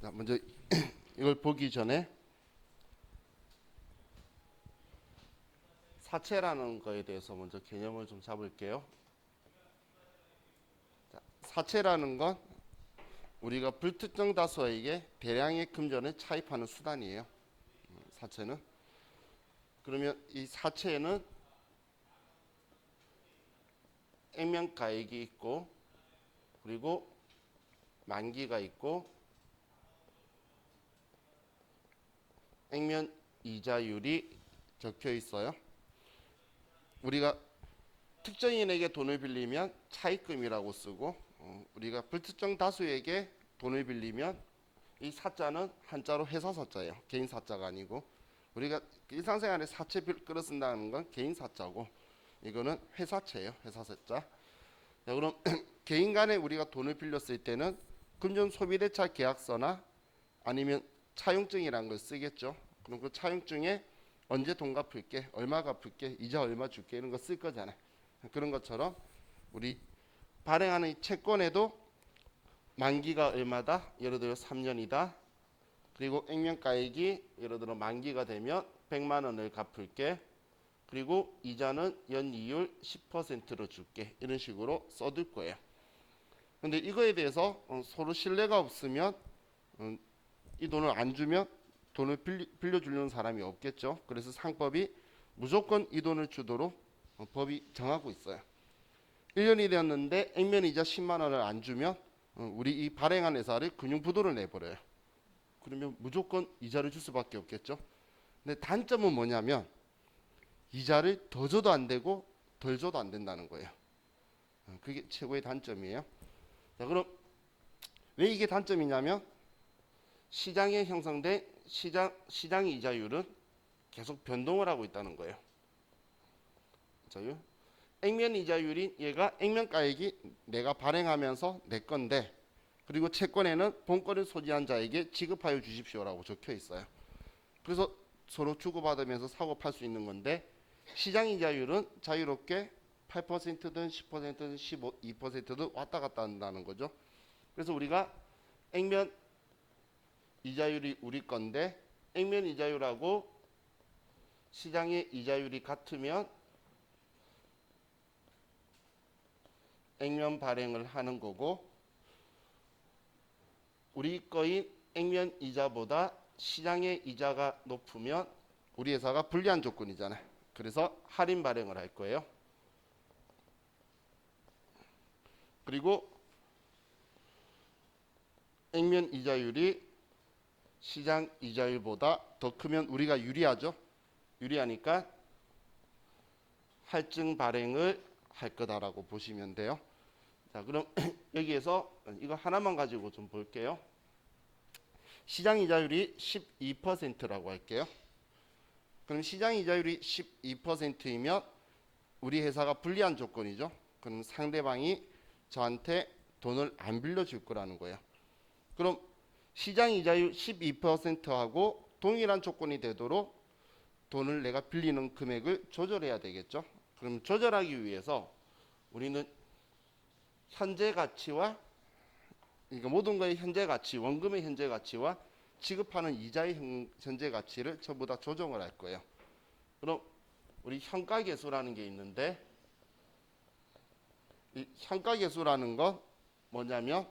자, 먼저 이걸 보기 전에 사채라는 거에 대해서 먼저 개념을 좀 잡을게요. 자, 사채라는 건 우리가 불특정 다수에게 대량의 금전을 차입하는 수단이에요. 사채는. 그러면 이 사채에는 액면가액이 있고 그리고 만기가 있고 액면 이자율이 적혀 있어요. 우리가 특정인에게 돈을 빌리면 차입금이라고 쓰고 우리가 불특정 다수에게 돈을 빌리면 이 사자는 한자로 회사 사자예요. 개인 사자가 아니고 우리가 일상생활에 사채 끌어 쓴다는 건 개인 사자고 이거는 회사채예요. 회사 사자. 자, 그럼 개인 간에 우리가 돈을 빌렸을 때는 금전 소비대차 계약서나 아니면 차용증이라는 걸 쓰겠죠. 그럼 그 차용증에 언제 돈 갚을게, 얼마 갚을게, 이자 얼마 줄게 이런 거 쓸 거잖아요. 그런 것처럼 우리 발행하는 이 채권에도 만기가 얼마다? 예를 들어 3년이다. 그리고 액면가액이 예를 들어 만기가 되면 100만 원을 갚을게. 그리고 이자는 연이율 10%로 줄게. 이런 식으로 써둘 거예요. 근데 이거에 대해서 서로 신뢰가 없으면 이 돈을 안 주면 돈을 빌려주려는 사람이 없겠죠. 그래서 상법이 무조건 이 돈을 주도록 법이 정하고 있어요. 1년이 되었는데 액면이자 10만 원을 안 주면 우리 이 발행한 회사를 금융부도를 내버려요. 그러면 무조건 이자를 줄 수밖에 없겠죠. 근데 단점은 뭐냐면 이자를 더 줘도 안 되고 덜 줘도 안 된다는 거예요. 그게 최고의 단점이에요. 자, 그럼 왜 이게 단점이냐면 시장에 형성된 시장 이자율은 계속 변동을 하고 있다는 거예요. 자요. 액면 이자율인 얘가 액면가액이 내가 발행하면서 내 건데 그리고 채권에는 본권을 소지한 자에게 지급하여 주십시오라고 적혀 있어요. 그래서 서로 주고받으면서 사고 팔 수 있는 건데 시장 이자율은 자유롭게 8%든 10%든 12%든 왔다 갔다 한다는 거죠. 그래서 우리가 액면 이자율이 우리 건데 액면 이자율하고 시장의 이자율이 같으면 액면 발행을 하는 거고 우리 거인 액면 이자보다 시장의 이자가 높으면 우리 회사가 불리한 조건이잖아요. 그래서 할인 발행을 할 거예요. 그리고 액면 이자율이 시장 이자율보다 더 크면 우리가 유리하죠. 유리하니까 할증 발행을 할 거다라고 보시면 돼요. 자, 그럼 여기에서 이거 하나만 가지고 좀 볼게요. 시장 이자율이 12%라고 할게요. 그럼 시장 이자율이 12%이면 우리 회사가 불리한 조건이죠. 그럼 상대방이 저한테 돈을 안 빌려줄 거라는 거예요. 그럼 시장 이자율 12%하고 동일한 조건이 되도록 돈을 내가 빌리는 금액을 조절해야 되겠죠. 그럼 조절하기 위해서 우리는 현재 가치와 그러니까 모든 거의 현재 가치, 원금의 현재 가치와 지급하는 이자의 현재 가치를 전부 다 조정을 할 거예요. 그럼 우리 현가계수라는 게 있는데 이 현가계수라는 건 뭐냐면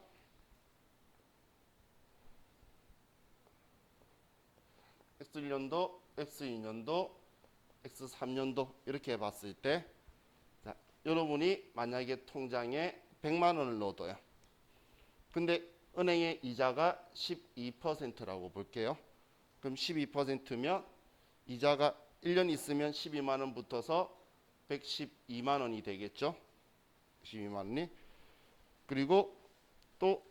X1년도, X2년도, X3년도 이렇게 봤을 때 자, 여러분이 만약에 통장에 100만 원을 넣어둬요. 근데 은행의 이자가 12%라고 볼게요. 그럼 12%면 이자가 1년 있으면 12만 원 붙어서 112만 원이 되겠죠. 12만 원이. 그리고 또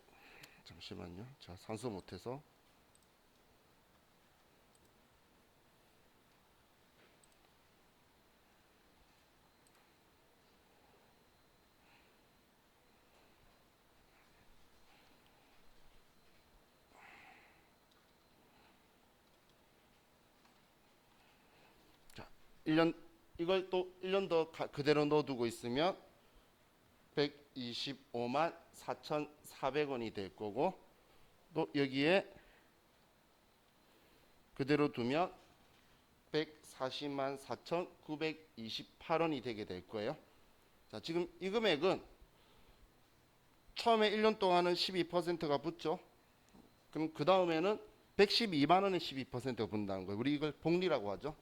잠시만요. 제가 산수 못해서 자, 1년 이걸 또 1년 더 그대로 넣어두고 있으면 125만 4,400원이 될 거고 또 여기에 그대로 두면 140만 4,928원이 되게 될 거예요. 자, 지금 이 금액은 처음에 1년 동안은 12%가 붙죠. 그럼 그 다음에는 112만 원에 12%가 붙는다는 거예요. 우리 이걸 복리라고 하죠.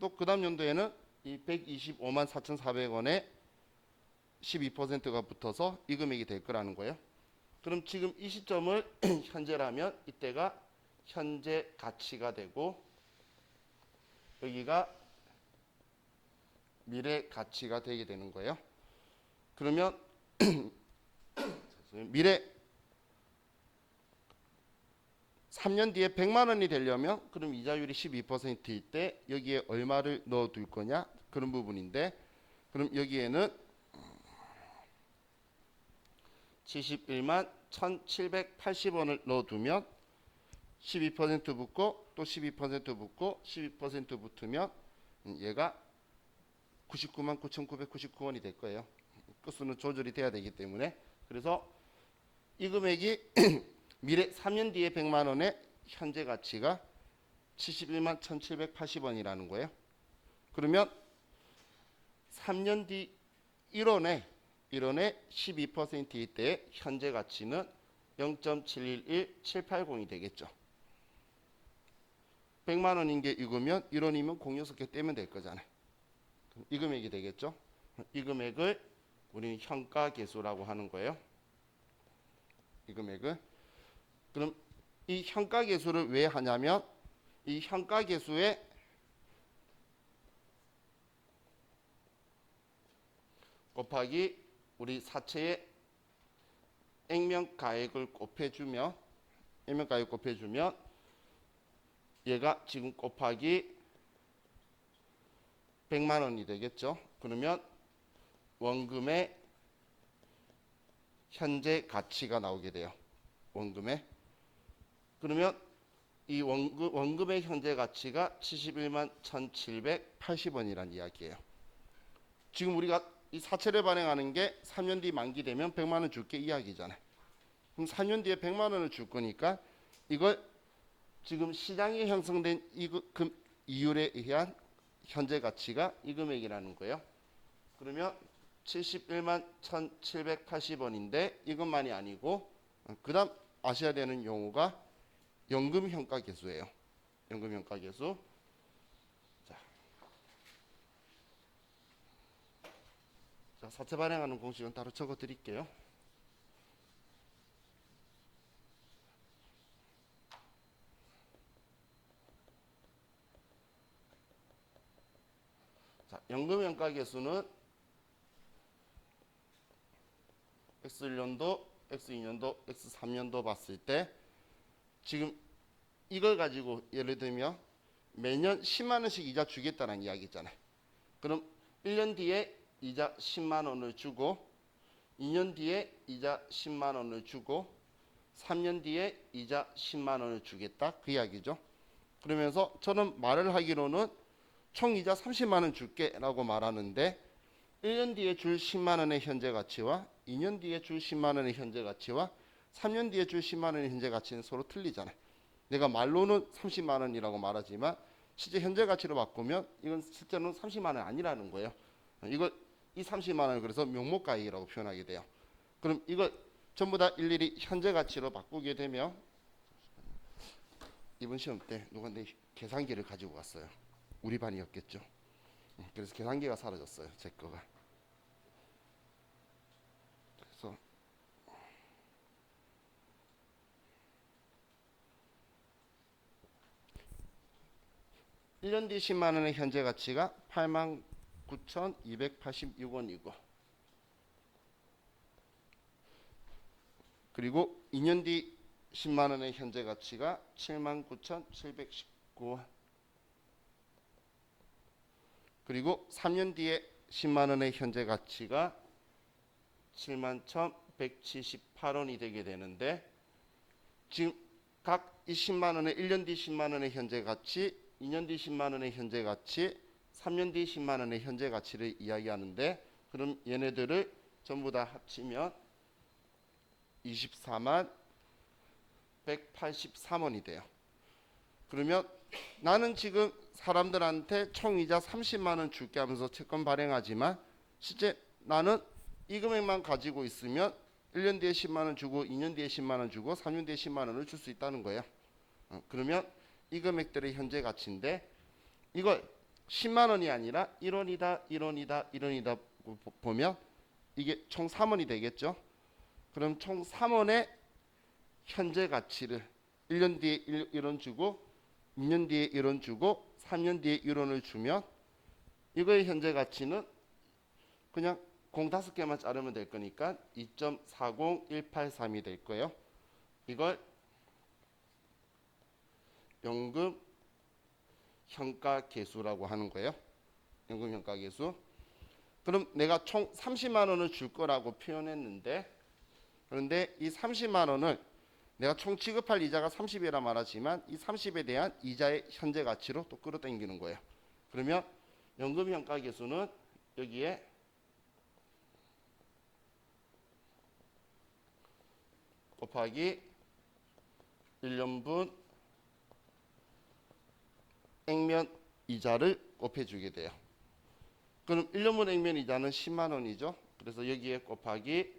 또 그 다음 연도에는 이 125만 4,400원에 12%가 붙어서 이 금액이 될 거라는 거예요. 그럼 지금 이 시점을 현재라면 이때가 현재 가치가 되고 여기가 미래 가치가 되게 되는 거예요. 그러면 미래 3년 뒤에 100만 원이 되려면 그럼 이자율이 12%일 때 여기에 얼마를 넣어 둘 거냐 그런 부분인데, 그럼 여기에는 71만 1,780원을 넣어 두면 12% 붙고 또 12% 붙고 12% 붙으면 얘가 99만 9,999원이 될 거예요. 끝수는 조절이 돼야 되기 때문에. 그래서 이 금액이 미래 3년 뒤에 100만 원의 현재 가치가 71만 1,780원이라는 거예요. 그러면 3년 뒤 1원에 12%일 때의 현재 가치는 0.711780이 되겠죠. 100만 원인 게 이거면 1원이면 06개 떼면 될 거잖아요. 이 금액이 되겠죠. 이 금액을 우리는 현가계수라고 하는 거예요. 이 금액을. 그럼 이 현가계수를 왜 하냐면 이 현가계수에 곱하기 우리 사채의 액면가액을 곱해주면 얘가 지금 곱하기 100만 원이 되겠죠. 그러면 원금의 현재 가치가 나오게 돼요. 원금의. 그러면 이 원금의 현재 가치가 71만 1,780원이라는 이야기예요. 지금 우리가 이 사채를 발행하는 게 3년 뒤 만기되면 100만 원 줄게 이야기잖아요. 그럼 4년 뒤에 100만 원을 줄 거니까 이걸 지금 시장에 형성된 이율에 의한 현재 가치가 이 금액이라는 거예요. 그러면 71만 1,780원인데 이것만이 아니고 그 다음 아셔야 되는 용어가 연금현가계수예요. 연금현가계수. 자, 사채 발행하는 공식은 따로 적어 드릴게요. 자, 연금현가계수는 X1년도, X2년도, X3년도 봤을 때 지금 이걸 가지고 예를 들면 매년 10만 원씩 이자 주겠다는 이야기 있잖아요. 그럼 1년 뒤에 이자 10만 원을 주고 2년 뒤에 이자 10만 원을 주고 3년 뒤에 이자 10만 원을 주겠다 그 이야기죠. 그러면서 저는 말을 하기로는 총 이자 30만 원 줄게 라고 말하는데 1년 뒤에 줄 10만 원의 현재 가치와 2년 뒤에 줄 10만 원의 현재 가치와 3년 뒤에 줄 10만 원의 현재 가치는 서로 틀리잖아요. 내가 말로는 30만 원이라고 말하지만 실제 현재 가치로 바꾸면 이건 실제로는 30만 원 아니라는 거예요. 이걸 이 30만 원을 그래서 명목가액이라고 표현하게 돼요. 그럼 이걸 전부 다 일일이 현재 가치로 바꾸게 되면 이번 시험 때 누가 내 계산기를 가지고 갔어요. 우리 반이었겠죠. 그래서 계산기가 사라졌어요. 제 거가. 그래서 1년 뒤 10만 원의 현재 가치가 89,286원이고 그리고 2년 뒤 10만 원의 현재 가치가 79,719원 그리고 3년 뒤에 10만 원의 현재 가치가 71,178원이 되게 되는데 지금 각 이 10만 원의 1년 뒤 10만 원의 현재 가치, 2년 뒤 10만 원의 현재 가치, 3년 뒤 10만 원의 현재 가치를 이야기하는데 그럼 얘네들을 전부 다 합치면 24만 183원이 돼요. 그러면 나는 지금 사람들한테 총이자 30만 원 줄게 하면서 채권 발행하지만 실제 나는 이 금액만 가지고 있으면 1년 뒤에 10만 원 주고 2년 뒤에 10만 원 주고 3년 뒤에 10만 원을 줄 수 있다는 거예요. 그러면 이 금액들의 현재 가치인데 이걸 10만 원이 아니라 1원이다, 1원이다, 1원이다 보면 이게 총 3원이 되겠죠. 그럼 총 3원의 현재 가치를 1년 뒤에 1원 주고 2년 뒤에 1원 주고 3년 뒤에 1원을 주면 이거의 현재 가치는 그냥 공 5개만 자르면 될 거니까 2.40183이 될 거예요. 이걸 연금 현가 계수라고 하는 거예요. 연금 현가 계수. 그럼 내가 총 30만 원을 줄 거라고 표현했는데 그런데 이 30만 원을 내가 총 지급할 이자가 30이라 말하지만 이 30에 대한 이자의 현재 가치로 또 끌어당기는 거예요. 그러면 연금 현가 계수는 여기에 곱하기 1년분 액면 이자를 곱해주게 돼요. 그럼 1년분 액면 이자는 10만 원이죠. 그래서 여기에 곱하기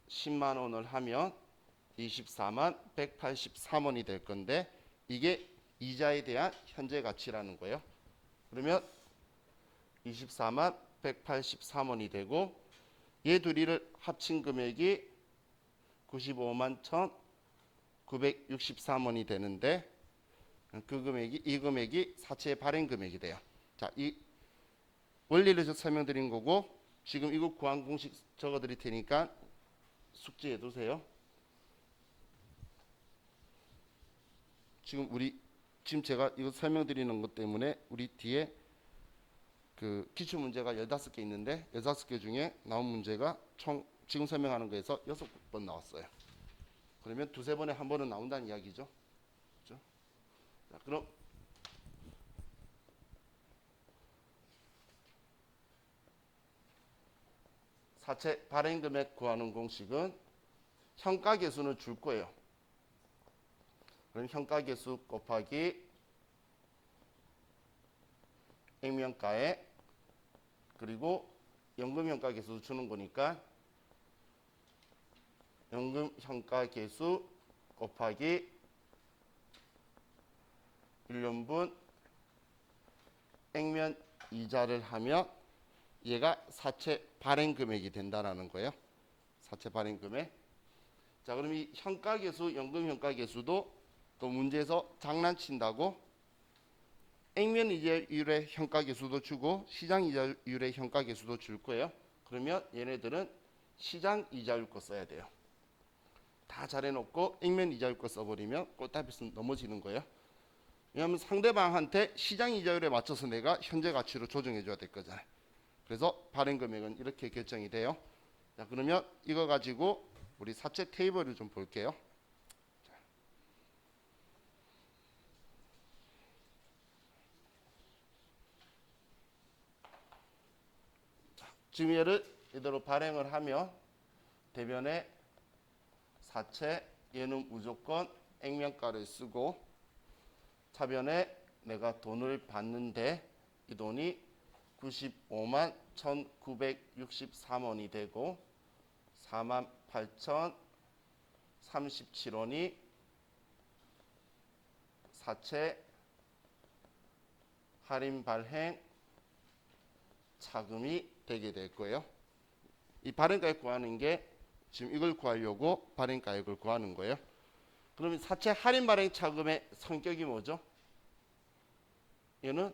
10만 원을 하면 24만 183원이 될 건데 이게 이자에 대한 현재 가치라는 거예요. 그러면 24만 183원이 되고 얘 둘이를 합친 금액이 95만 1,963원이 되는데 이 금액이 사채 발행 금액이 돼요. 자, 이 원리를 설명드린 거고 지금 이거 구한 공식 적어 드릴 테니까 숙지해 두세요. 지금 제가 이거 설명드리는 것 때문에 우리 뒤에 그 기출 문제가 15개 있는데 15개 중에 나온 문제가 총 지금 설명하는 거에서 6번 나왔어요. 그러면 두세 번에 한 번은 나온다는 이야기죠. 그렇죠? 자, 그럼 사채 발행 금액 구하는 공식은 현가 계수는 줄 거예요. 그럼 현가 계수 곱하기 액면가액 그리고 연금 현가 계수 주는 거니까 연금 현가 계수 곱하기 1년분 액면 이자를 하면 얘가 사채 발행 금액이 된다라는 거예요. 사채 발행 금액. 자, 그럼 이 현가 계수, 연금 현가 계수도 또 문제에서 장난친다고 액면 이자율의 현가 계수도 주고 시장 이자율의 현가 계수도 줄 거예요. 그러면 얘네들은 시장 이자율 거 써야 돼요. 다 잘해놓고 액면 이자율 거 써버리면 꼴답에서 넘어지는 거예요. 왜냐하면 상대방한테 시장 이자율에 맞춰서 내가 현재 가치로 조정해줘야 될 거잖아요. 그래서 발행 금액은 이렇게 결정이 돼요. 자, 그러면 이거 가지고 우리 사채 테이블을 좀 볼게요. 지금 얘를 이대로 발행을 하면 대변에 사채 얘는 무조건 액면가를 쓰고 차변에 내가 돈을 받는데 이 돈이 95만 1,963원이 되고 4만 8,037원이 사채 할인 발행 차금이 되게 될 거예요. 이 발행가액 구하는 게 지금 이걸 구하려고 발행가액을 구하는 거예요. 그러면 사채 할인 발행 차금의 성격이 뭐죠? 얘는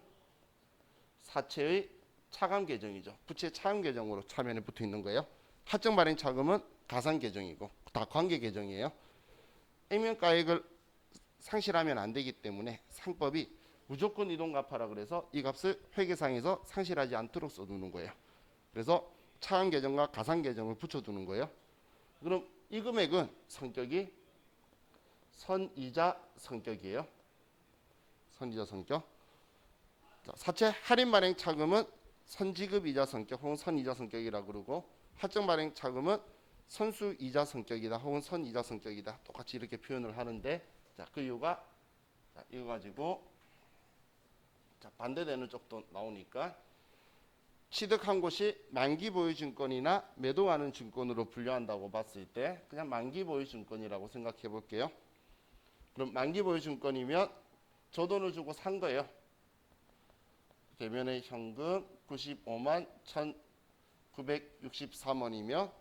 사채의 차감 계정이죠. 부채 차감 계정으로 차면에 붙어 있는 거예요. 할증 발행 차금은 가상 계정이고 다 관계 계정이에요. 액면가액을 상실하면 안 되기 때문에 상법이 무조건 이 돈 갚아라 그래서 이 값을 회계상에서 상실하지 않도록 써두는 거예요. 그래서 차감 계정과 가상 계정을 붙여두는 거예요. 그럼 이 금액은 성격이 선이자 성격이에요. 선이자 성격. 자, 사채 할인 발행 차금은 선지급 이자 성격 혹은 선이자 성격이라고 그러고 할증 발행 차금은 선수 이자 성격이다 혹은 선이자 성격이다. 똑같이 이렇게 표현을 하는데 자, 그 이유가 자, 이거 가지고 자, 반대되는 쪽도 나오니까 취득한 곳이 만기 보유 증권이나 매도하는 증권으로 분류한다고 봤을 때 그냥 만기 보유 증권이라고 생각해 볼게요. 그럼 만기 보유 증권이면 저 돈을 주고 산 거예요. 대면의 현금 95만 1,963원이면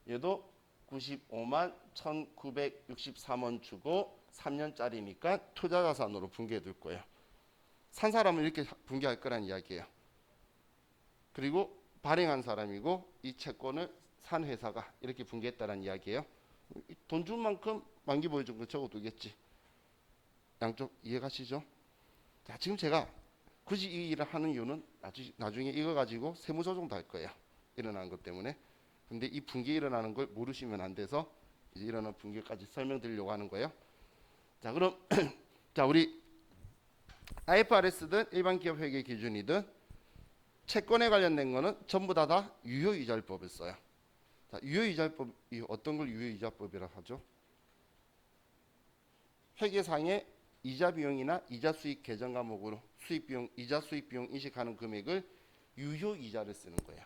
얘도 95만 1,963원 주고 3년짜리니까 투자자산으로 분개해둘 거예요. 산 사람은 이렇게 분개할 거란 이야기예요. 그리고 발행한 사람이고 이 채권을 산 회사가 이렇게 분개했다는 이야기예요. 돈 준 만큼 만기 보여준 거 적어두겠지. 양쪽 이해가시죠? 자, 지금 제가 굳이 이 일을 하는 이유는 나중에 이거 가지고 세무조정도 할 거예요. 일어나는 것 때문에. 근데 이 분개 일어나는 걸 모르시면 안 돼서 이제 일어나는 분개까지 설명드리려고 하는 거예요. 자, 그럼 자, 우리 IFRS든 일반 기업 회계 기준이든 채권에 관련된 거는 전부 다 유효이자율법을 써요. 자, 유효이자율법이 어떤 걸 유효이자법이라고 하죠? 회계상의 이자 비용이나 이자 수익 계정 과목으로 수익 비용, 이자 수익 비용 인식하는 금액을 유효이자를 쓰는 거예요.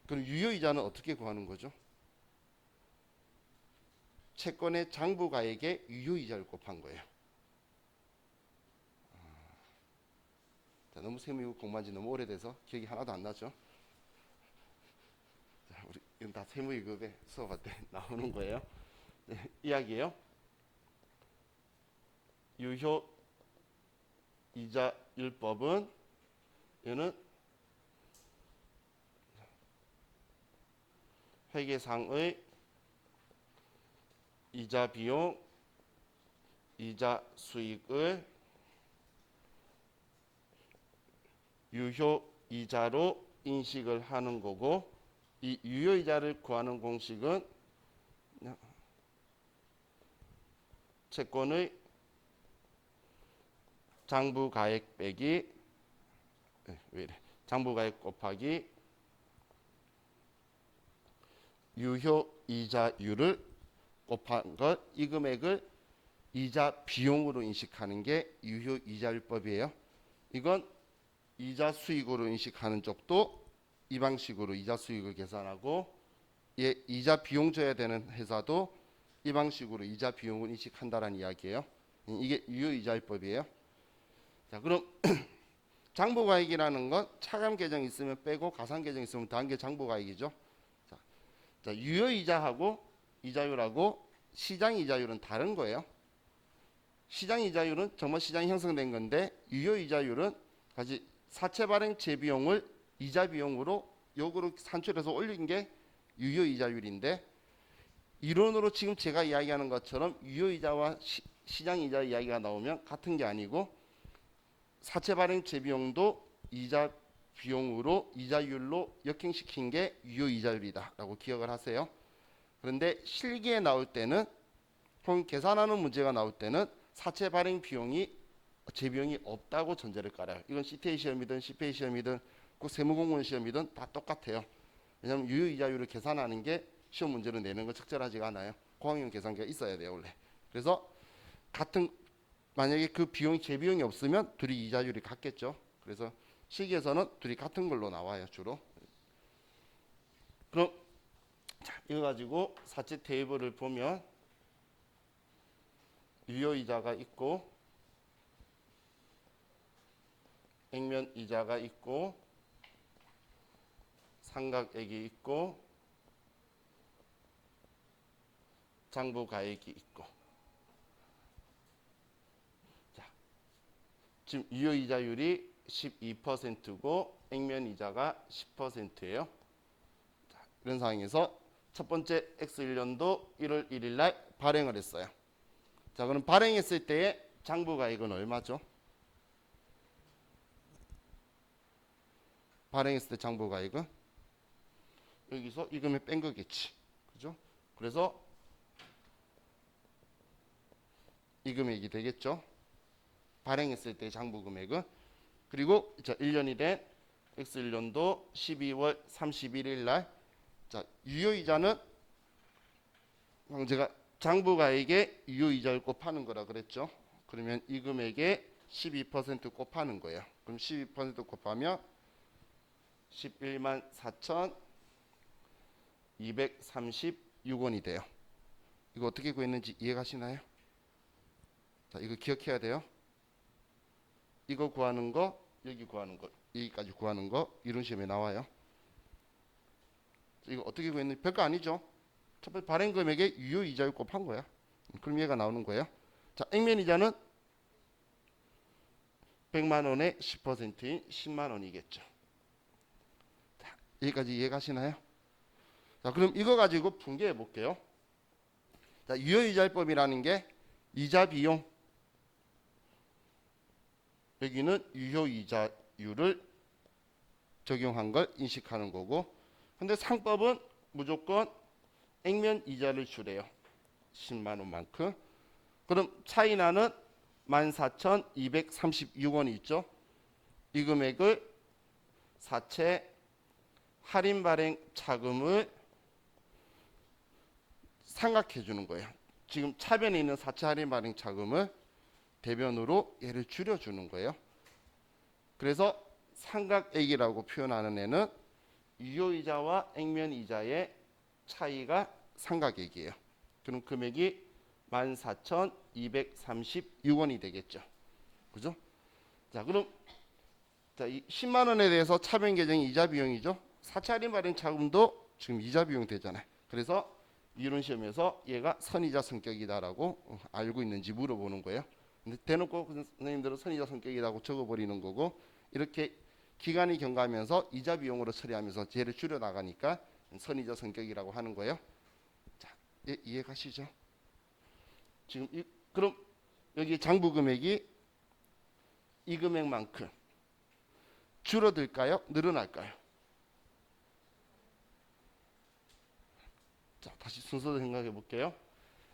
그럼 유효이자는 어떻게 구하는 거죠? 채권의 장부가액에 유효이자를 곱한 거예요. 자, 너무 세무이고 공부한 지 너무 오래돼서 기억이 하나도 안 나죠? 자, 우리 이건 다 세무이급에 수업할 때 나오는 거예요. 네, 이야기예요. 유효이자율법은 얘는 회계상의 이자 비용, 이자 수익을 유효이자로 인식을 하는 거고 이 유효이자를 구하는 공식은 채권의 장부가액 빼기 장부가액 곱하기 유효이자율을 곱한 것, 이 금액을 이자 비용으로 인식하는 게 유효이자율법이에요. 이건 이자 수익으로 인식하는 쪽도 이 방식으로 이자 수익을 계산하고 이자 비용 줘야 되는 회사도 이 방식으로 이자 비용을 인식한다는 이야기예요. 이게 유효이자율법이에요. 자, 그럼 장부가액이라는 건 차감 계정이 있으면 빼고 가상 계정이 있으면 더한 게 장부가액이죠. 자, 유효이자하고 이자율하고 시장이자율은 다른 거예요. 시장이자율은 정말 시장이 형성된 건데 유효이자율은 다시 사채 발행 재비용을 이자 비용으로 역으로 산출해서 올린 게 유효이자율인데 이론으로 지금 제가 이야기하는 것처럼 유효이자와 시장이자 이야기가 나오면 같은 게 아니고 사채 발행 재비용도 이자 비용으로 이자율로 역행시킨 게 유효이자율이다라고 기억을 하세요. 그런데 실기에 나올 때는 혹은 계산하는 문제가 나올 때는 사채 발행 비용이 재비용이 없다고 전제를 깔아요. 이건 CTA 시험이든 CPA 시험이든 꼭 세무공무원 시험이든 다 똑같아요. 왜냐하면 유효이자율을 계산하는 게 시험 문제로 내는 건 적절하지가 않아요. 고학년 계산기가 있어야 돼요 원래. 그래서 같은 만약에 그 비용 재비용이 없으면 둘이 이자율이 같겠죠. 그래서 실기에서는 둘이 같은 걸로 나와요 주로. 그럼 자, 이거 가지고 사채 테이블을 보면 유효이자가 있고 액면 이자가 있고 상각액이 있고 장부가액이 있고 자, 지금 유효이자율이 12%고 액면 이자가 10%예요. 자, 이런 상황에서 첫 번째 X1년도 1월 1일 날 발행을 했어요. 자, 그럼 발행했을 때의 장부가액은 얼마죠? 발행했을 때 장부가액은 여기서 이 금액 뺀 거겠지. 그죠? 그래서 이 금액이 되겠죠. 발행했을 때 장부 금액은. 그리고 자, 1년이 된 X1년도 12월 31일 날 자, 유효이자는 제가 장부가액에 유효이자를 곱하는 거라 그랬죠. 그러면 이 금액에 12% 곱하는 거예요. 그럼 12% 곱하면 11만 4,236원이 돼요. 이거 어떻게 구했는지 이해가시나요? 자, 이거 기억해야 돼요. 이거 구하는 거, 여기 구하는 거, 여기까지 구하는 거 이런 시험에 나와요. 이거 어떻게 구했는지 별거 아니죠. 첫 번째 발행 금액에 유효이자율 곱한 거야. 그럼 얘가 나오는 거예요. 자, 액면이자는 100만 원의 10%인 10만 원이겠죠. 자, 여기까지 이해가시나요? 자, 그럼 이거 가지고 분개해 볼게요. 자, 유효이자율법이라는 게 이자 비용, 여기는 유효이자율을 적용한 걸 인식하는 거고, 근데 상법은 무조건 액면 이자를 주래요. 10만 원만큼. 그럼 차이 나는 14,236원이 있죠. 이 금액을 사채 할인 발행 차금을 삼각해 주는 거예요. 지금 차변에 있는 사채 할인 발행 차금을 대변으로 얘를 줄여 주는 거예요. 그래서 삼각액이라고 표현하는 애는 유효이자와 액면이자의 차이가 삼각액이에요. 그럼 금액이 14,236원이 되겠죠. 그죠? 자, 그럼 자, 이 10만 원에 대해서 차변 계정이 이자 비용이죠. 사채 할인 발행 차금도 지금 이자 비용 되잖아요. 그래서 이론 시험에서 얘가 선이자 성격이다라고 알고 있는지 물어보는 거예요. 근데 대놓고 선생님들은 선이자 성격이라고 적어버리는 거고, 이렇게 기간이 경과하면서 이자 비용으로 처리하면서 쟤를 줄여 나가니까 선이자 성격이라고 하는 거예요. 자, 이해 가시죠? 지금 그럼 여기 장부 금액이 이 금액만큼 줄어들까요? 늘어날까요? 자, 다시 순서대로 생각해 볼게요.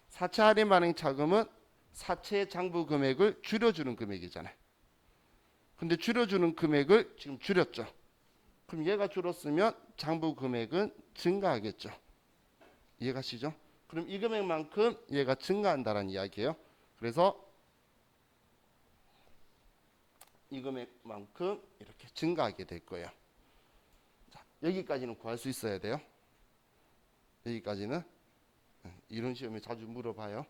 사채 할인 발행 차금은 사채 장부 금액을 줄여주는 금액이잖아요. 근데 줄여주는 금액을 지금 줄였죠. 그럼 얘가 줄었으면 장부 금액은 증가하겠죠. 이해가시죠? 그럼 이 금액만큼 얘가 증가한다는 이야기예요. 그래서 이 금액만큼 이렇게 증가하게 될 거예요. 자, 여기까지는 구할 수 있어야 돼요. 여기까지는 이런 시험에 자주 물어봐요.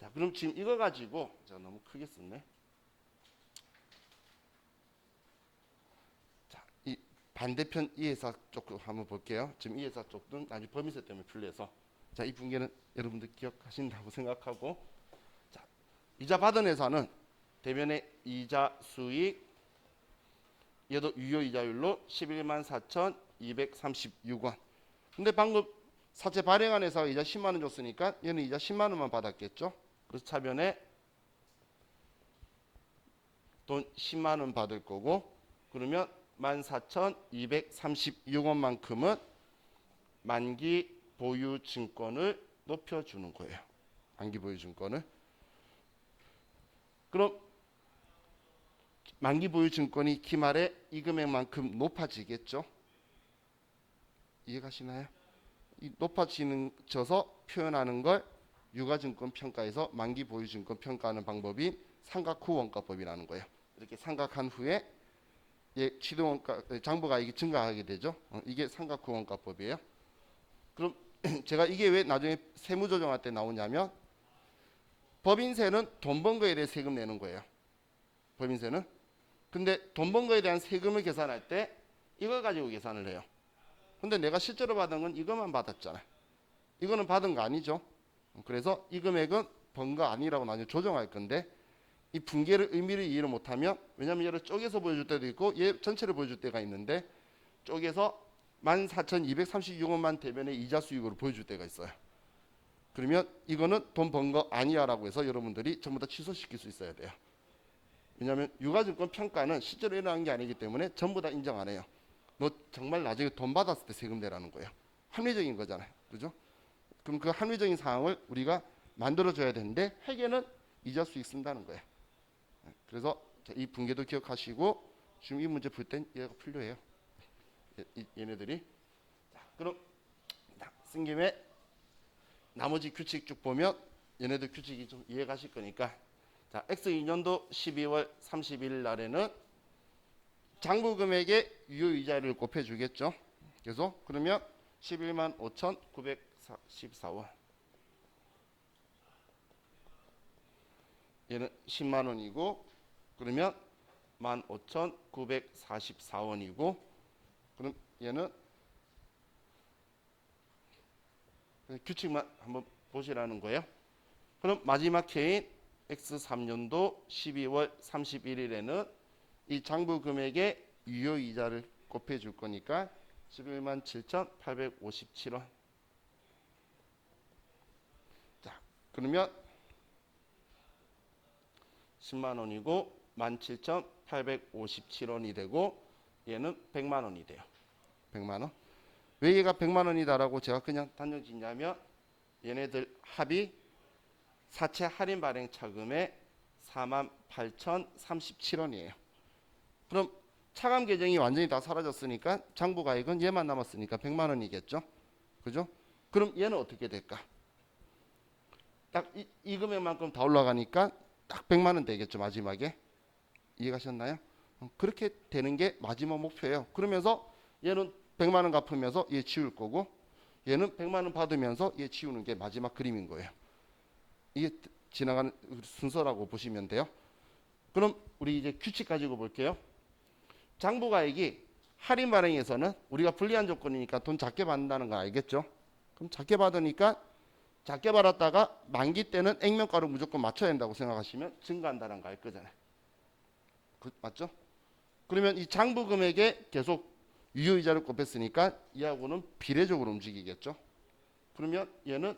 자, 그럼 지금 이거 가지고 제가 너무 크게 썼네. 자, 이 반대편 이해사 쪽 한번 볼게요. 지금 이해사 쪽은 나중에 범위세 때문에 풀려서, 자, 이 분계는 여러분들 기억하신다고 생각하고, 자, 이자 받은 회사는 대변의 이자 수익, 얘도 유효이자율로 11만 4,236원. 근데 방금 사채 발행한 회사가 이자 10만 원 줬으니까 얘는 이자 10만 원만 받았겠죠. 그래서 차변에 돈 10만 원 받을 거고, 그러면 14,236원만큼은 만기 보유 증권을 높여주는 거예요. 만기 보유 증권을. 그럼 만기 보유 증권이 기말에 이 금액만큼 높아지겠죠. 이해가시나요? 이 높아지는 져서 표현하는 걸 유가증권 평가에서 만기 보유 증권 평가하는 방법이 삼각 후 원가법이라는 거예요. 이렇게 삼각한 후에 취득 원가 장부가액이 증가하게 되죠. 이게 삼각 후 원가법이에요. 그럼 제가 이게 왜 나중에 세무조정할 때 나오냐면, 법인세는 돈 번 거에 대해 세금 내는 거예요. 법인세는. 근데 돈 번 거에 대한 세금을 계산할 때 이걸 가지고 계산을 해요. 근데 내가 실제로 받은 건 이것만 받았잖아요. 이거는 받은 거 아니죠. 그래서 이 금액은 번 거 아니라고 나중에 조정할 건데, 이 분계를 의미를 이해를 못하면, 왜냐하면 얘를 쪼개서 보여줄 때도 있고 얘 전체를 보여줄 때가 있는데, 쪼개서 14,236원만 대변의 이자 수익으로 보여줄 때가 있어요. 그러면 이거는 돈 번 거 아니야 라고 해서 여러분들이 전부 다 취소시킬 수 있어야 돼요. 왜냐하면 유가증권 평가는 실제로 일어난 게 아니기 때문에 전부 다 인정 안 해요. 너 정말 나중에 돈 받았을 때 세금 내라는 거예요. 합리적인 거잖아요. 그죠? 그럼 그 합리적인 상황을 우리가 만들어줘야 되는데, 회계는 이자 수익 쓴다는 거예요. 그래서 이 분계도 기억하시고, 지금 이 문제 풀 땐 얘가 필요해요. 얘네들이. 자, 그럼 쓴 김에 나머지 규칙 쭉 보면 얘네들 규칙이 좀 이해가실 거니까 자, X2년도 12월 31일 날에는 장부 금액의 유효이자를 곱해 주겠죠. 그래서 그러면 11만 5,944원. 얘는 10만 원이고 그러면 15,944원이고 그럼 얘는 규칙만 한번 보시라는 거예요. 그럼 마지막 해인 X3년도 12월 31일에는 이 장부 금액의 유효이자를 곱해 줄 거니까 11만 7,857원. 자, 그러면 10만 원이고 17,857원이 되고 얘는 100만 원이 돼요. 100만 원. 왜 얘가 100만 원이다라고 제가 그냥 단정 짓냐면 얘네들 합이 사채 할인 발행 차금의 48,037원이에요. 그럼 차감 계정이 완전히 다 사라졌으니까 장부 가액은 얘만 남았으니까 100만 원이겠죠. 그죠? 그럼 얘는 어떻게 될까? 딱 이 금액만큼 다 올라가니까 딱 100만 원 되겠죠. 마지막에. 이해가셨나요? 그렇게 되는 게 마지막 목표예요. 그러면서 얘는 100만 원 갚으면서 얘 지울 거고 얘는 100만 원 받으면서 얘 지우는 게 마지막 그림인 거예요. 이게 지나가는 순서라고 보시면 돼요. 그럼 우리 이제 규칙 가지고 볼게요. 장부가액이 할인 발행에서는 우리가 불리한 조건이니까 돈 작게 받는다는 거 알겠죠? 그럼 작게 받으니까 작게 받았다가 만기 때는 액면가로 무조건 맞춰야 된다고 생각하시면 증가한다는 거 알 거잖아요. 맞죠? 그러면 이 장부 금액에 계속 유효이자를 곱했으니까 이하고는 비례적으로 움직이겠죠. 그러면 얘는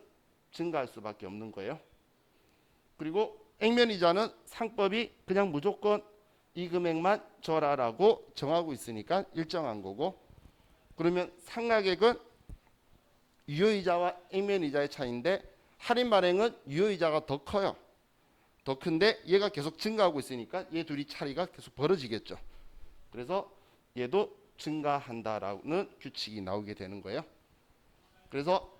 증가할 수밖에 없는 거예요. 그리고 액면이자는 상법이 그냥 무조건 이 금액만 줘라라고 정하고 있으니까 일정한 거고 그러면 상각액은 유효이자와 액면이자의 차이인데 할인 발행은 유효이자가 더 커요. 더 큰데 얘가 계속 증가하고 있으니까 얘 둘이 차이가 계속 벌어지겠죠. 그래서 얘도 증가한다라는 규칙이 나오게 되는 거예요. 그래서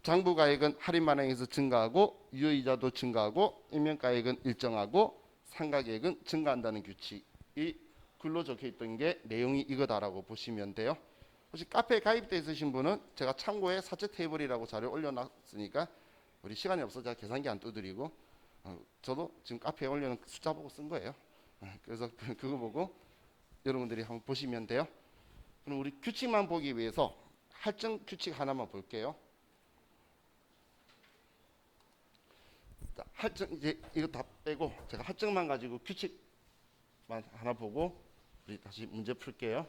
장부가액은 할인 발행에서 증가하고 유효이자도 증가하고 액면가액은 일정하고 상각액은 증가한다는 규칙이 글로 적혀 있던 게 내용이 이거다라고 보시면 돼요. 혹시 카페에 가입돼 있으신 분은 제가 참고에 사채 테이블이라고 자료 올려놨으니까 우리 시간이 없어서 제가 계산기 안 두드리고 저도 지금 카페에 올려놓은 숫자 보고 쓴 거예요. 그래서 그거 보고 여러분들이 한번 보시면 돼요. 그럼 우리 규칙만 보기 위해서 할증 규칙 하나만 볼게요. 자, 할증 이제 이거 다 빼고 제가 할증만 가지고 규칙만 하나 보고 우리 다시 문제 풀게요.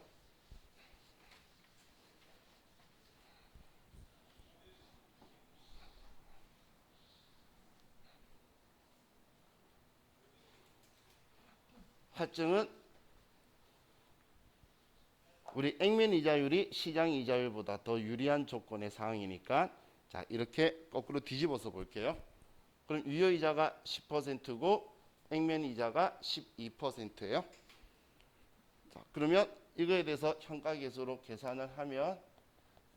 할증은 우리 액면 이자율이 시장 이자율보다 더 유리한 조건의 상황이니까 자 이렇게 거꾸로 뒤집어서 볼게요. 그럼 유효이자가 10%고 액면 이자가 12%예요. 자, 그러면 이거에 대해서 현가계수로 계산을 하면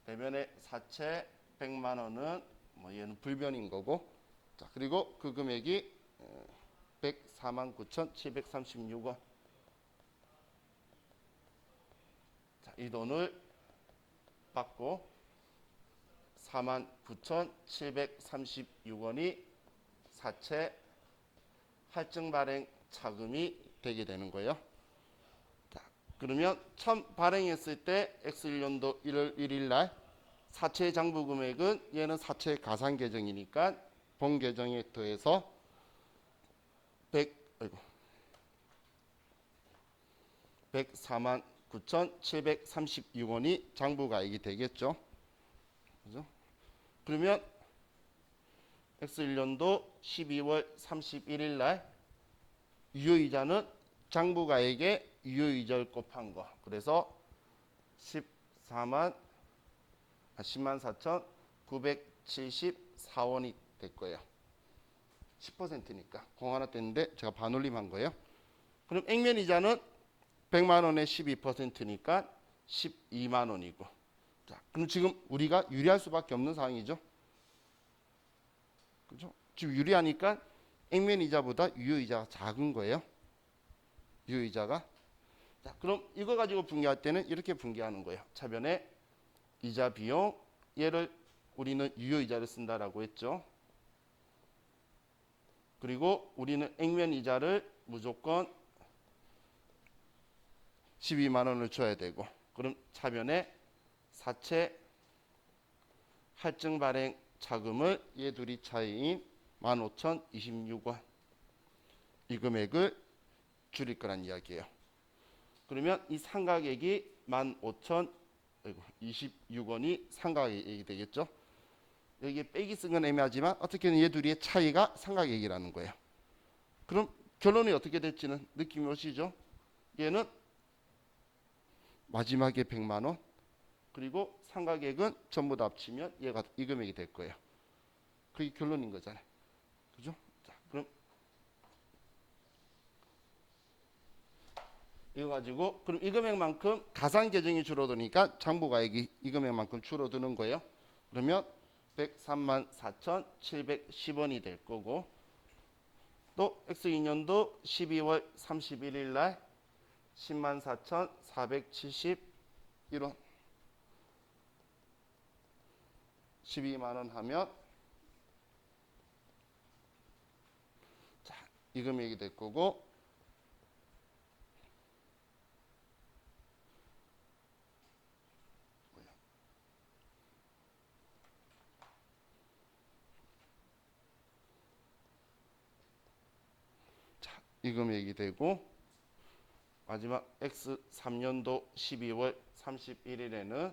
대면의 사채 100만 원은 뭐 얘는 불변인 거고 자 그리고 그 금액이 149,736원. 자, 이 돈을 받고 49,736원이 사채 할증 발행 차금이 되게 되는 거예요. 자, 그러면 처음 발행했을 때 X1년도 1월 1일 날 사채 장부 금액은 얘는 사채 가산 계정이니까 본 계정에 더해서 104만 9,736원이 장부가액이 되겠죠. 그죠? 그러면 X1년도 12월 31일 날 유효이자는 장부가액의 유효이자를 곱한 거. 그래서 10만 4,974원이 될 거예요. 10%니까 공 하나 뗐는데 제가 반올림한 거예요. 그럼 액면이자는 100만 원에 12%니까 12만 원이고. 자, 그럼 지금 우리가 유리할 수밖에 없는 상황이죠. 그죠? 지금 유리하니까 액면이자보다 유효이자가 작은 거예요. 유효이자가. 자, 그럼 이거 가지고 분개할 때는 이렇게 분개하는 거예요. 차변에 이자 비용, 얘를 우리는 유효이자를 쓴다라고 했죠. 그리고 우리는 액면이자를 무조건 12만 원을 줘야 되고, 그럼 차변에 사채 할증 발행 자금을 얘 둘이 차이인 15,026원 이 금액을 줄일 거란 이야기예요. 그러면 이 상가액이 15,026원이 상가액이 되겠죠. 여기 빼기 쓴 건 애매하지만 어떻게든 얘 둘이의 차이가 상가액이라는 거예요. 그럼 결론이 어떻게 될지는 느낌이 오시죠? 얘는 마지막에 100만 원, 그리고 상가액은 전부 다 합치면 얘가 이 금액이 될 거예요. 그게 결론인 거잖아요. 그죠? 자, 그럼 이거 가지고 그럼 이 금액만큼 가상 계정이 줄어드니까 장부가액이 이 금액만큼 줄어드는 거예요. 그러면 134,710원이 될 거고, 또 X2년도 12월 31일 날 104,471원 12만 원 하면 자, 이 금액이 될 거고, 자, 이 금액이 되고, 마지막 X3년도 12월 31일에는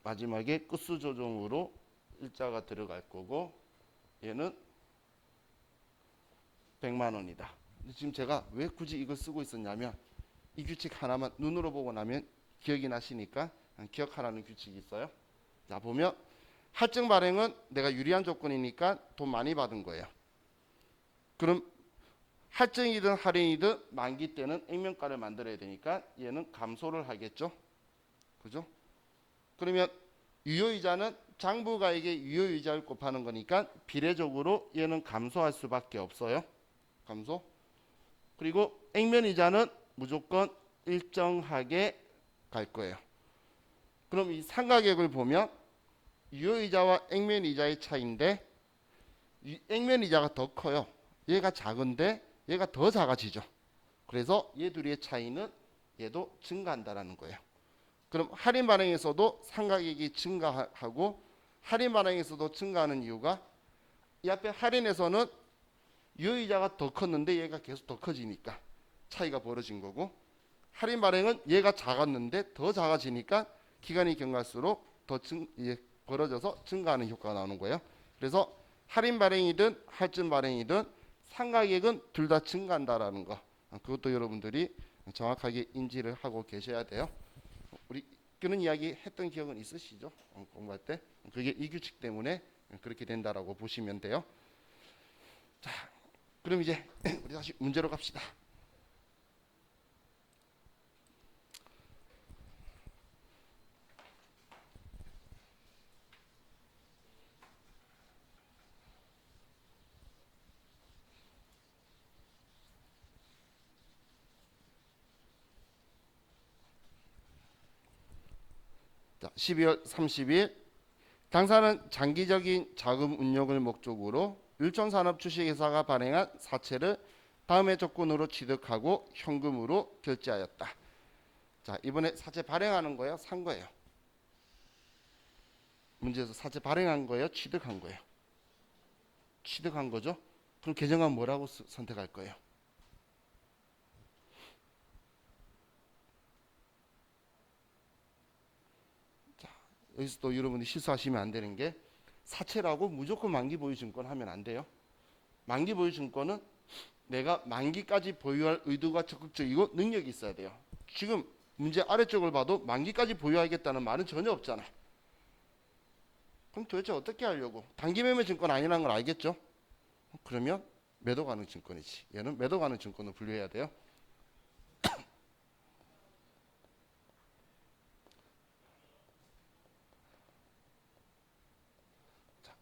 마지막에 끝수 조정으로 일자가 들어갈 거고, 얘는 100만 원이다. 지금 제가 왜 굳이 이걸 쓰고 있었냐면, 이 규칙 하나만 눈으로 보고 나면 기억이 나시니까 기억하라는 규칙이 있어요. 자, 보면 할증 발행은 내가 유리한 조건이니까 돈 많이 받은 거예요. 그럼 할증이든 할인이든 만기 때는 액면가를 만들어야 되니까 얘는 감소를 하겠죠. 그죠? 그러면 유효이자는 장부가액의 유효이자를 곱하는 거니까 비례적으로 얘는 감소할 수밖에 없어요. 감소. 그리고 액면이자는 무조건 일정하게 갈 거예요. 그럼 이 상가액을 보면 유효이자와 액면이자의 차이인데, 액면이자가 더 커요. 얘가 작은데 얘가 더 작아지죠. 그래서 얘 둘의 차이는 얘도 증가한다라는 거예요. 그럼 할인 발행에서도 상가액이 증가하고, 할인 발행에서도 증가하는 이유가 이 앞에 할인에서는 유효이자가 더 컸는데 얘가 계속 더 커지니까 차이가 벌어진 거고, 할인 발행은 얘가 작았는데 더 작아지니까 기간이 경과할수록 더 벌어져서 증가하는 효과가 나오는 거예요. 그래서 할인 발행이든 할증 발행이든 상가액은 둘 다 증가한다라는 거, 그것도 여러분들이 정확하게 인지를 하고 계셔야 돼요. 우리 그런 이야기 했던 기억은 있으시죠? 공부할 때. 그게 이 규칙 때문에 그렇게 된다라고 보시면 돼요. 자, 그럼 이제 우리 다시 문제로 갑시다. 자, 12월 30일 당사는 장기적인 자금 운용을 목적으로 율촌산업 주식회사가 발행한 사채를 다음의 조건으로 취득하고 현금으로 결제하였다. 자, 이번에 사채 발행하는 거예요? 산 거예요? 문제에서 사채 발행한 거예요? 취득한 거예요? 취득한 거죠? 그럼 계정은 뭐라고 선택할 거예요? 자, 여기서 또 여러분이 실수하시면 안 되는 게, 사채라고 무조건 만기 보유 증권 하면 안 돼요. 만기 보유 증권은 내가 만기까지 보유할 의도가 적극적이고 능력이 있어야 돼요. 지금 문제 아래쪽을 봐도 만기까지 보유하겠다는 말은 전혀 없잖아. 그럼 도대체 어떻게 하려고? 단기 매매 증권 아니라는 걸 알겠죠? 그러면 매도 가능 증권이지. 얘는 매도 가능 증권으로 분류해야 돼요.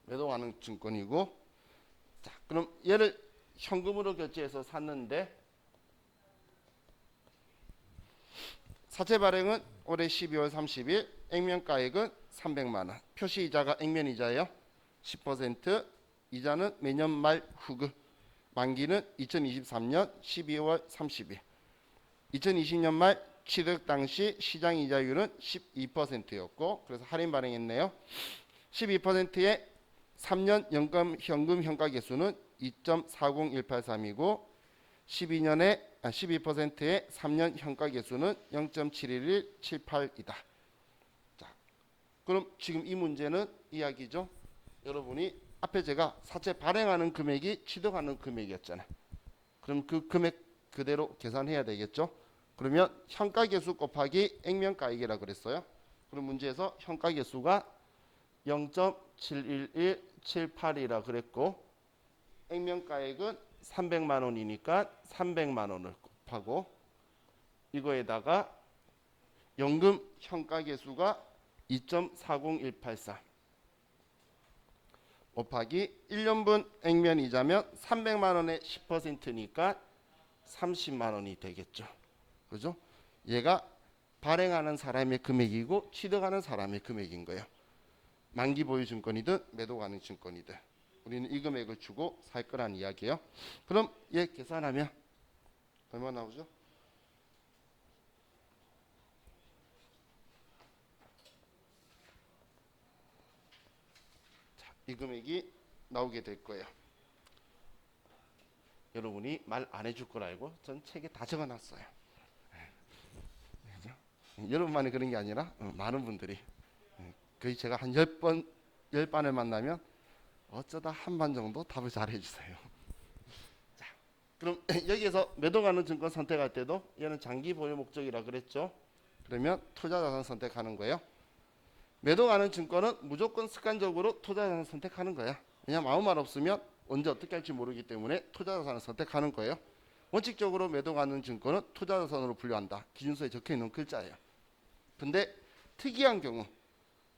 매도 가능 증권이고, 자, 그럼 얘를 현금으로 결제해서 샀는데 사채 발행은 올해 12월 30일, 액면가액은 300만 원. 표시 이자가 액면 이자예요. 10%. 이자는 매년 말 후급. 만기는 2023년 12월 30일. 2020년 말 취득 당시 시장 이자율은 12%였고, 그래서 할인 발행했네요. 12%의 3년 현금 현가 계수는 2.40183이고 12%의 3년 현가 계수는 0.71178이다. 자, 그럼 지금 이 문제는 이야기죠. 여러분이 앞에 제가 사채 발행하는 금액이 취득하는 금액이었잖아요. 그럼 그 금액 그대로 계산해야 되겠죠. 그러면 현가 계수 곱하기 액면가액이라 그랬어요. 그럼 문제에서 현가 계수가 0.71178이라 그랬고 액면가액은 300만 원이니까 300만 원을 곱하고 이거에다가 연금 현가 계수가 2.40183 곱하기 1년분 액면 이자면 300만 원의 10%니까 30만 원이 되겠죠. 그죠? 얘가 발행하는 사람의 금액이고 취득하는 사람의 금액인 거예요. 만기 보유 증권이든 매도 가능 증권이든 우리는 이 금액을 주고 살 거란 이야기예요. 그럼 얘 계산하면 얼마 나오죠? 자, 이 금액이 나오게 될 거예요. 여러분이 말 안 해줄 걸 알고 전 책에 다 적어놨어요. 그죠? 여러분만이 그런 게 아니라 많은 분들이 거의 제가 한 10번, 10반을 만나면 어쩌다 한 반 정도 답을 잘 해주세요. 자, 그럼 여기에서 매도 가능 증권 선택할 때도 얘는 장기 보유 목적이라 그랬죠. 그러면 투자자산 선택하는 거예요. 매도 가능 증권은 무조건 습관적으로 투자자산 선택하는 거야. 왜냐면 아무 말 없으면 언제 어떻게 할지 모르기 때문에 투자자산을 선택하는 거예요. 원칙적으로 매도 가능 증권은 투자자산으로 분류한다. 기준서에 적혀있는 글자예요. 근데 특이한 경우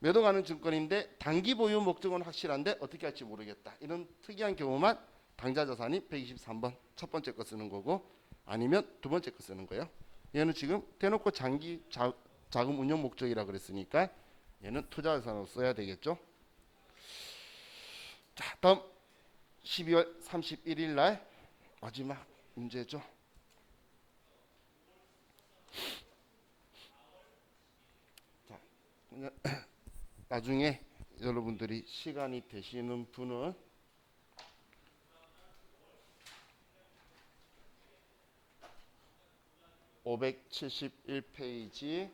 매도 가능 증권인데 단기 보유 목적은 확실한데 어떻게 할지 모르겠다. 이런 특이한 경우만 당좌 자산이 123번 첫 번째 거 쓰는 거고 아니면 두 번째 거 쓰는 거예요. 얘는 지금 대놓고 장기 자금 운용 목적이라 그랬으니까 얘는 투자 자산으로 써야 되겠죠. 자, 다음 12월 31일 날 마지막 문제죠. 자, 나중에 여러분들이 시간이 되시는 분은 571페이지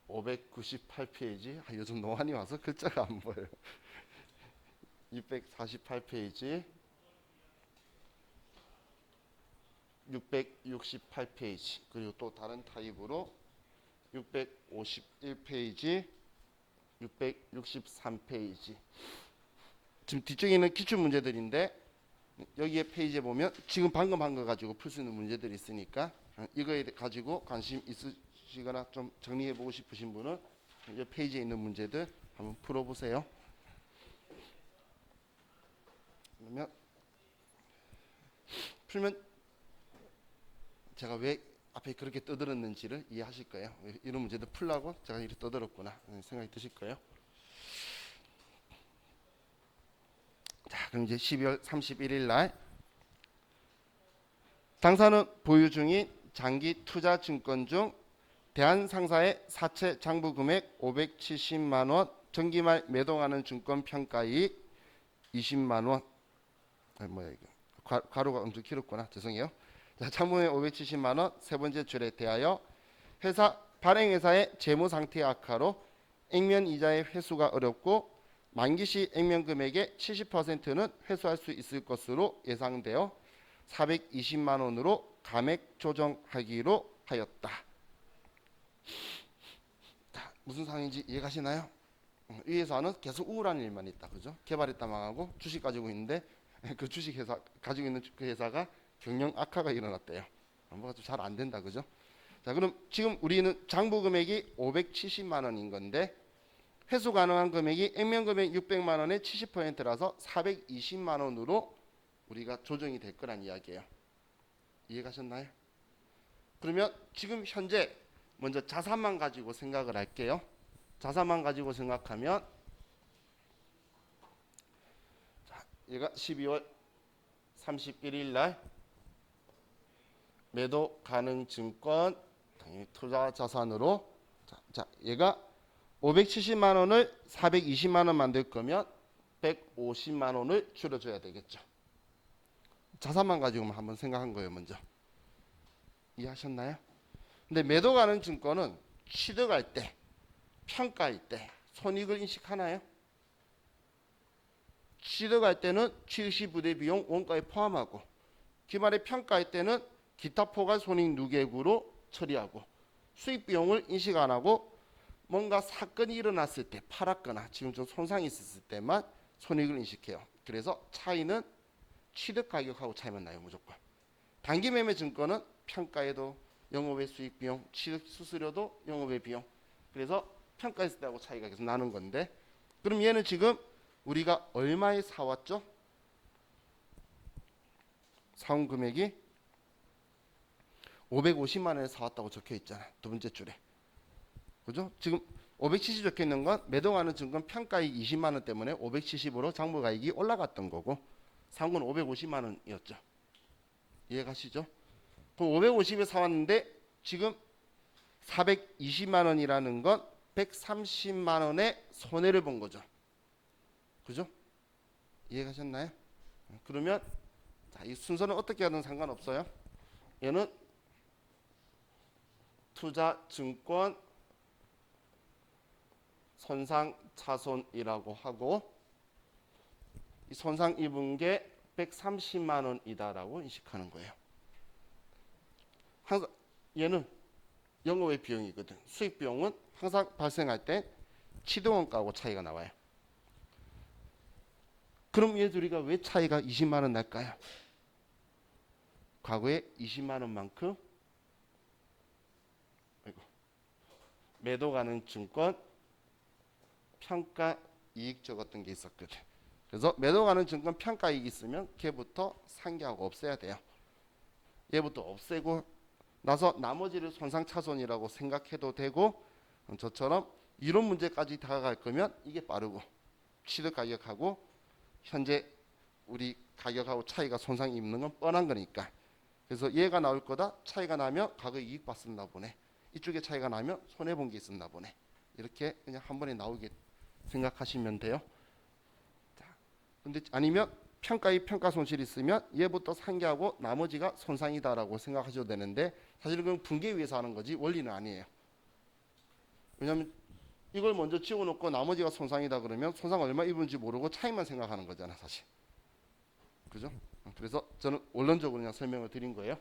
598페이지 요즘 노안이 와서 글자가 안 보여요. 648페이지 668페이지 그리고 또 다른 타입으로 651페이지 663페이지 지금 뒤쪽에 있는 기출 문제들인데 여기에 페이지에 보면 지금 방금 한 거 가지고 풀 수 있는 문제들이 있으니까 이거에 가지고 관심 있으시거나 좀 정리해 보고 싶으신 분은 이 페이지에 있는 문제들 한번 풀어보세요. 그러면 풀면 제가 왜 앞에 그렇게 떠들었는지를 이해하실 거예요. 이런 문제도 풀라고 제가 이렇게 떠들었구나 생각이 드실 거예요. 자, 그럼 이제 12월 31일 날 당사는 보유 중인 장기 투자 증권 중 대한상사의 사채 장부 금액 570만 원, 정기말 매도하는 증권 평가이익 20만 원. 뭐야 이거? 가로가 엄청 길었구나. 죄송해요. 자, 장부금액 570만 원 세 번째 줄에 대하여 회사 발행회사의 재무 상태 악화로 액면 이자의 회수가 어렵고 만기 시 액면 금액의 70%는 회수할 수 있을 것으로 예상되어 420만 원으로 감액 조정하기로 하였다. 자, 무슨 상황인지 이해가시나요? 이 회사는 계속 우울한 일만 있다. 그죠? 개발했다 망하고 주식 가지고 있는데 그 주식 회사 가지고 있는 그 회사가 경영 악화가 일어났대요. 뭐가 좀 잘 안 된다. 그죠? 자, 그럼 지금 우리는 장부 금액이 570만 원인 건데 회수 가능한 금액이 액면 금액 600만 원의 70%라서 420만 원으로 우리가 조정이 될 거란 이야기예요. 이해가셨나요? 그러면 지금 현재 먼저 자산만 가지고 생각을 할게요. 자산만 가지고 생각하면 자, 얘가 12월 31일 날 매도 가능 증권 당연히 투자 자산으로 자 얘가 570만 원을 420만 원 만들 거면 150만 원을 줄여줘야 되겠죠. 자산만 가지고만 한번 생각한 거예요. 먼저 이해하셨나요? 근데 매도 가능 증권은 취득할 때 평가할 때 손익을 인식하나요? 취득할 때는 취득 시 부대 비용 원가에 포함하고 기말에 평가할 때는 기타 포괄 손익 누계액으로 처리하고 수익 비용을 인식 안 하고 뭔가 사건이 일어났을 때 팔았거나 지금 좀 손상이 있었을 때만 손익을 인식해요. 그래서 차이는 취득 가격하고 차이만 나요. 무조건. 단기 매매 증권은 평가에도 영업외 수익 비용, 취득 수수료도 영업외 비용. 그래서 평가했을 때하고 차이가 계속 나는 건데 그럼 얘는 지금 우리가 얼마에 사왔죠? 사온 금액이 550만 원에 사왔다고 적혀 있잖아. 두 번째 줄에. 그죠? 지금 570 적혀 있는 건 매도하는 증권 평가이익 20만 원 때문에 570으로 장부가액이 올라갔던 거고 산 건 550만 원이었죠. 이해가시죠? 그럼 550에 사왔는데 지금 420만 원이라는 건 130만 원의 손해를 본 거죠. 그죠? 이해가셨나요? 그러면 자, 이 순서는 어떻게 하든 상관없어요. 얘는 투자 증권 손상 차손이라고 하고 이 손상 입은 게 130만 원이다라고 인식하는 거예요. 항상 얘는 영업외 비용이거든. 수익 비용은 항상 발생할 때 취득원가하고 차이가 나와요. 그럼 얘 둘이가 왜 차이가 20만 원 날까요? 과거에 20만 원만큼 매도 가능 증권 평가 이익 적었던 게 있었거든. 그래서 매도 가능 증권 평가 이익 있으면 걔부터 상기하고 없애야 돼요. 얘부터 없애고 나서 나머지를 손상 차손이라고 생각해도 되고 저처럼 이런 문제까지 다가갈 거면 이게 빠르고 취득 가격하고 현재 우리 가격하고 차이가 손상 입는 건 뻔한 거니까. 그래서 얘가 나올 거다. 차이가 나면 과거에 이익 봤었나 보네. 이쪽에 차이가 나면 손해 본 게 있었나 보네. 이렇게 그냥 한 번에 나오게 생각하시면 돼요. 자, 근데 아니면 평가이익 평가 손실 있으면 얘부터 상기하고 나머지가 손상이다라고 생각하셔도 되는데 사실은 그건 분계 위해서 하는 거지 원리는 아니에요. 왜냐하면 이걸 먼저 지워놓고 나머지가 손상이다 그러면 손상 얼마 입은지 모르고 차이만 생각하는 거잖아 사실. 그죠? 그래서 저는 원론적으로 그냥 설명을 드린 거예요.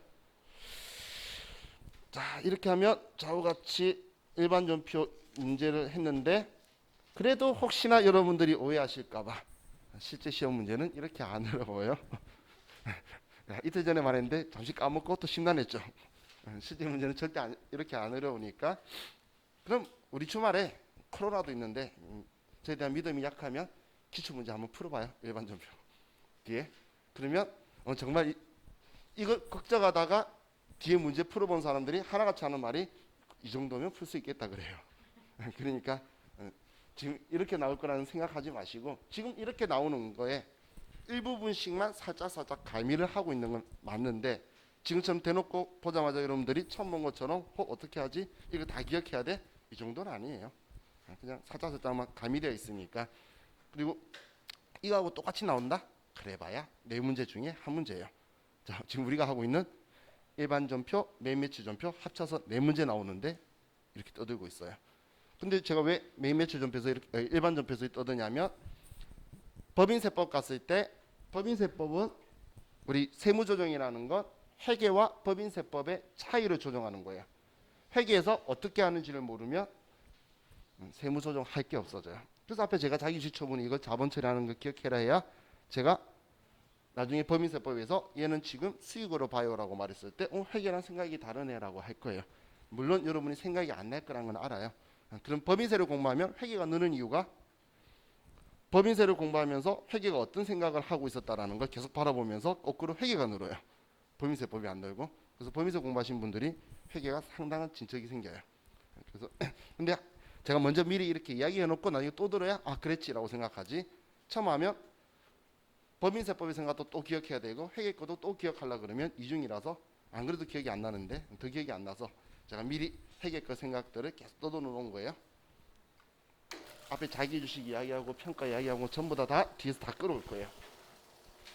자, 이렇게 하면 좌우 같이 일반 전표 문제를 했는데 그래도 혹시나 여러분들이 오해하실까봐 실제 시험 문제는 이렇게 안 어려워요. 이틀 전에 말했는데 잠시 까먹고 또 심란했죠. 실제 문제는 절대 이렇게 안 어려우니까 그럼 우리 주말에 코로나도 있는데 저에 대한 믿음이 약하면 기출 문제 한번 풀어봐요. 일반 전표 뒤에. 그러면 정말 이걸 걱정하다가 뒤에 문제 풀어본 사람들이 하나같이 하는 말이 이 정도면 풀 수 있겠다 그래요. 그러니까 지금 이렇게 나올 거라는 생각하지 마시고 지금 이렇게 나오는 거에 일부분씩만 살짝 가미를 하고 있는 건 맞는데 지금처럼 대놓고 보자마자 여러분들이 처음 본 것처럼 어떻게 하지? 이거 다 기억해야 돼? 이 정도는 아니에요. 그냥 살짝만 가미되어 있으니까. 그리고 이거하고 똑같이 나온다? 그래봐야 네 문제 중에 한 문제예요. 자, 지금 우리가 하고 있는 일반 전표, 메인 매치 전표 합쳐서 네 문제 나오는데 이렇게 떠들고 있어요. 근데 제가 왜 메인 매치 전표에서 이렇게 일반 전표에서 떠드냐면 법인세법 갔을 때 법인세법은 우리 세무조정이라는 건 회계와 법인세법의 차이를 조정하는 거예요. 회계에서 어떻게 하는지를 모르면 세무조정 할 게 없어져요. 그래서 앞에 제가 자기주처분이 이걸 자본 처리하는 거 기억해라 해야 제가 나중에 법인세법에서 얘는 지금 수익으로 봐요라고 말했을 때 회계랑 생각이 다르네라고 할 거예요. 물론 여러분이 생각이 안 날 거라는 건 알아요. 그럼 법인세를 공부하면 회계가 느는 이유가 법인세를 공부하면서 회계가 어떤 생각을 하고 있었다라는 걸 계속 바라보면서 거꾸로 회계가 늘어요. 법인세법이 안 늘고. 그래서 법인세 공부하신 분들이 회계가 상당한 진척이 생겨요. 그래서 근데 제가 먼저 미리 이렇게 이야기해 놓고 나중에 또 들어야 아 그랬지라고 생각하지. 처음 하면 법인세법의 생각도 또 기억해야 되고 회계 것도 또 기억하려고 그러면 이중이라서 안 그래도 기억이 안 나는데 더 기억이 안 나서 제가 미리 회계 것 생각들을 계속 떠들어 놓은 거예요. 앞에 자기주식 이야기하고 평가 이야기하고 전부 다 뒤에서 다 끌어올 거예요.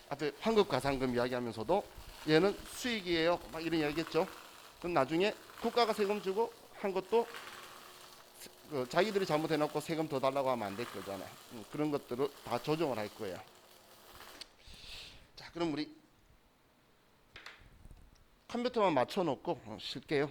앞에 환급가상금 이야기하면서도 얘는 수익이에요 막 이런 이야기했죠. 그럼 나중에 국가가 세금 주고 한 것도 자기들이 잘못해놓고 세금 더 달라고 하면 안 될 거잖아요. 그런 것들을 다 조정을 할 거예요. 자, 그럼 우리 컴퓨터만 맞춰놓고 쉴게요.